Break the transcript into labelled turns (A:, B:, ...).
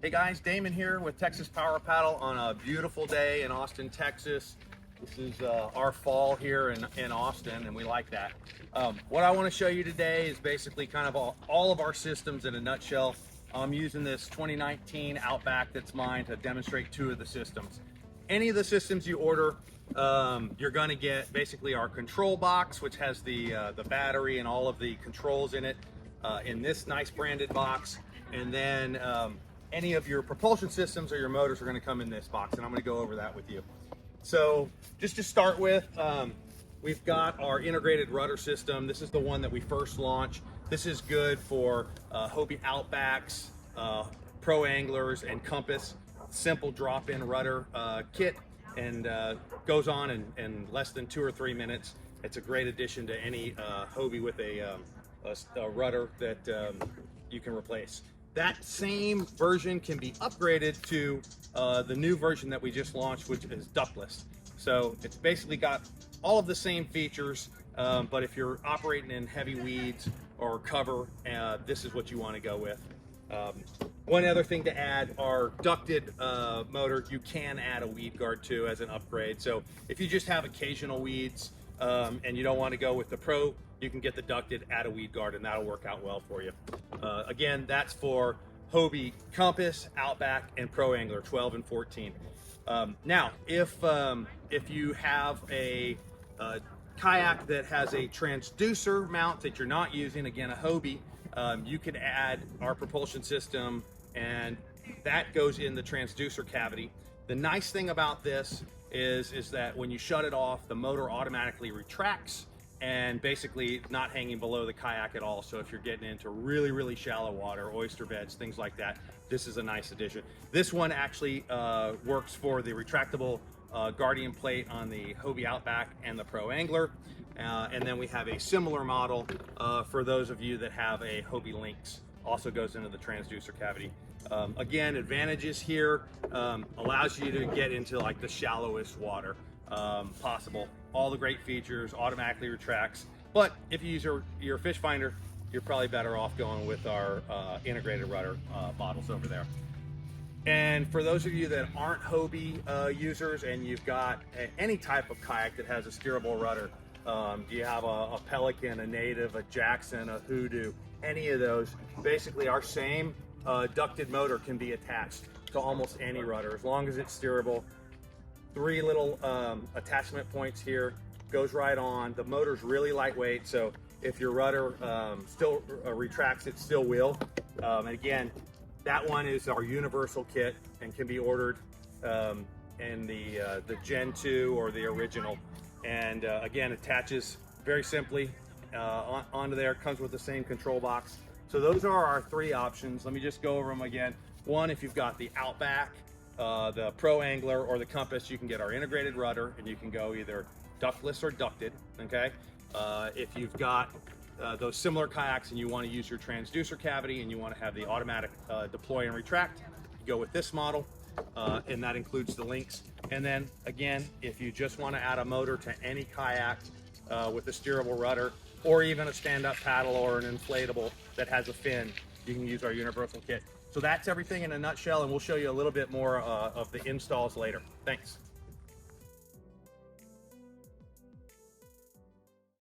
A: Hey guys, Damon here with Texas Power Paddle on a beautiful day in Austin, Texas. This is our fall here in Austin, and we like that. What I want to show you today is basically kind of all of our systems in a nutshell. I'm using this 2019 Outback that's mine to demonstrate two of the systems. Any of the systems you order, you're going to get basically our control box, which has the battery and all of the controls in it in this nice branded box. And then any of your propulsion systems or your motors are going to come in this box, and I'm going to go over that with you. So just to start with, we've got our integrated rudder system. This is the one that we first launched. This is good for Hobie Outbacks, ProAnglers, and Compass. Simple drop-in rudder kit, and goes on in less than 2 or 3 minutes. It's a great addition to any Hobie with a rudder that you can replace. That same version can be upgraded to the new version that we just launched, which is Ductless. So it's basically got all of the same features, but if you're operating in heavy weeds or cover, this is what you want to go with. One other thing to add, our ducted motor, you can add a weed guard to as an upgrade. So if you just have occasional weeds and you don't want to go with the Pro, you can get the ducted, add a weed guard, and that'll work out well for you. Again, that's for Hobie Compass, Outback, and ProAngler 12 and 14. Now, if you have a kayak that has a transducer mount that you're not using, again, a Hobie, you could add our propulsion system, and that goes in the transducer cavity. The nice thing about this is that when you shut it off, the motor automatically retracts and basically not hanging below the kayak at all. So if you're getting into really, really shallow water, oyster beds, things like that, this is a nice addition. This one actually works for the retractable Guardian plate on the Hobie Outback and the ProAngler. And then we have a similar model for those of you that have a Hobie Lynx. Also goes into the transducer cavity. Again, advantages here, allows you to get into like the shallowest water possible. All the great features, automatically retracts. But if you use your fish finder, you're probably better off going with our integrated rudder models over there. And for those of you that aren't Hobie users and you've got any type of kayak that has a steerable rudder, do you have a Pelican, a Native, a Jackson, a Hoodoo, any of those, basically our same ducted motor can be attached to almost any rudder as long as it's steerable. 3 little attachment points here, goes right on. The motor's really lightweight, so if your rudder still retracts, it still will. And again, that one is our universal kit and can be ordered in the Gen 2 or the original. And again, attaches very simply onto there, comes with the same control box. So those are our 3 options. Let me just go over them again. One, if you've got the Outback, the ProAngler, or the Compass, you can get our integrated rudder, and you can go either ductless or ducted, okay? If you've got those similar kayaks and you want to use your transducer cavity and you want to have the automatic deploy and retract, you go with this model, and that includes the Lynx. And then again, if you just want to add a motor to any kayak with a steerable rudder, or even a stand-up paddle or an inflatable that has a fin, you can use our universal kit. So that's everything in a nutshell, and we'll show you a little bit more of the installs later. Thanks.